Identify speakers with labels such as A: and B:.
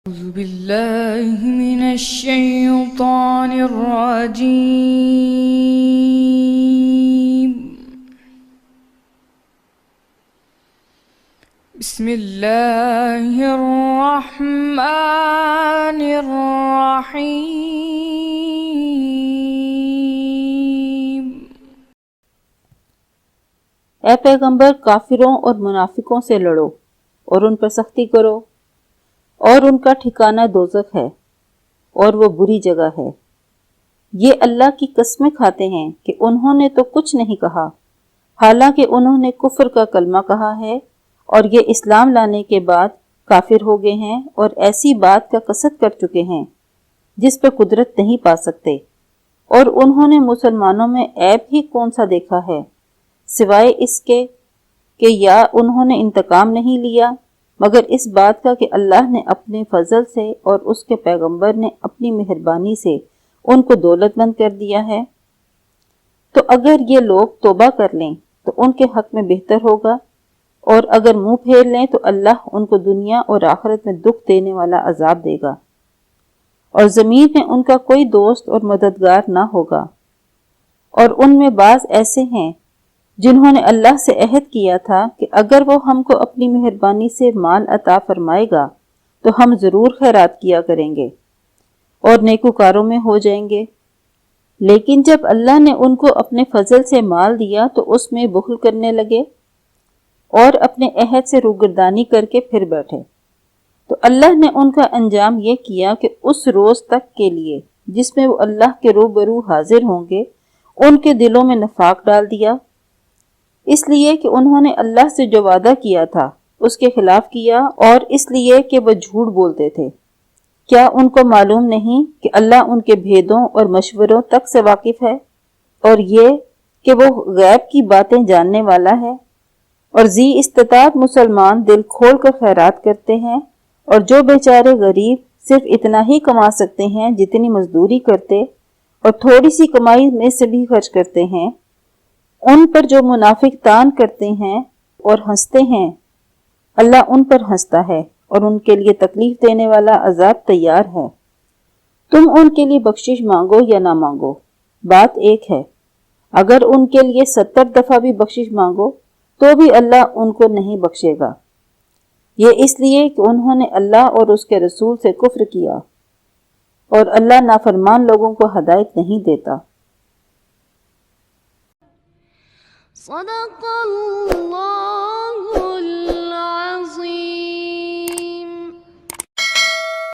A: أعوذ بالله من الشيطان الرجيم. بسم الله الرحمن الرحيم.
B: اے پیغمبر، کافروں اور منافقوں سے لڑو اور ان پر سختی کرو، اور ان کا ٹھکانہ دوزخ ہے اور وہ بری جگہ ہے۔ یہ اللہ کی قسمیں کھاتے ہیں کہ انہوں نے تو کچھ نہیں کہا، حالانکہ انہوں نے کفر کا کلمہ کہا ہے اور یہ اسلام لانے کے بعد کافر ہو گئے ہیں اور ایسی بات کا قصد کر چکے ہیں جس پر قدرت نہیں پا سکتے، اور انہوں نے مسلمانوں میں عیب ہی کون سا دیکھا ہے سوائے اس کے کہ یا انہوں نے انتقام نہیں لیا مگر اس بات کا کہ اللہ نے اپنے فضل سے اور اس کے پیغمبر نے اپنی مہربانی سے ان کو دولت مند کر دیا ہے۔ تو اگر یہ لوگ توبہ کر لیں تو ان کے حق میں بہتر ہوگا، اور اگر منہ پھیر لیں تو اللہ ان کو دنیا اور آخرت میں دکھ دینے والا عذاب دے گا، اور زمین میں ان کا کوئی دوست اور مددگار نہ ہوگا۔ اور ان میں بعض ایسے ہیں جنہوں نے اللہ سے عہد کیا تھا کہ اگر وہ ہم کو اپنی مہربانی سے مال عطا فرمائے گا تو ہم ضرور خیرات کیا کریں گے اور نیکوکاروں میں ہو جائیں گے، لیکن جب اللہ نے ان کو اپنے فضل سے مال دیا تو اس میں بخل کرنے لگے اور اپنے عہد سے روگردانی کر کے پھر بیٹھے۔ تو اللہ نے ان کا انجام یہ کیا کہ اس روز تک کے لیے جس میں وہ اللہ کے روبرو حاضر ہوں گے ان کے دلوں میں نفاق ڈال دیا، اس لیے کہ انہوں نے اللہ سے جو وعدہ کیا تھا اس کے خلاف کیا، اور اس لیے کہ وہ جھوٹ بولتے تھے۔ کیا ان کو معلوم نہیں کہ اللہ ان کے بھیدوں اور مشوروں تک سے واقف ہے، اور یہ کہ وہ غیب کی باتیں جاننے والا ہے؟ اور ذی استطاعت مسلمان دل کھول کر خیرات کرتے ہیں، اور جو بیچارے غریب صرف اتنا ہی کما سکتے ہیں جتنی مزدوری کرتے اور تھوڑی سی کمائی میں سے بھی خرچ کرتے ہیں، ان پر جو منافق تان کرتے ہیں اور ہنستے ہیں، اللہ ان پر ہنستا ہے اور ان کے لیے تکلیف دینے والا عذاب تیار ہے۔ تم ان کے لیے بخشش مانگو یا نہ مانگو، بات ایک ہے۔ اگر ان کے لیے 70 دفعہ بھی بخشش مانگو تو بھی اللہ ان کو نہیں بخشے گا، یہ اس لیے کہ انہوں نے اللہ اور اس کے رسول سے کفر کیا، اور اللہ نافرمان لوگوں کو ہدایت نہیں دیتا۔
C: صدق اللہ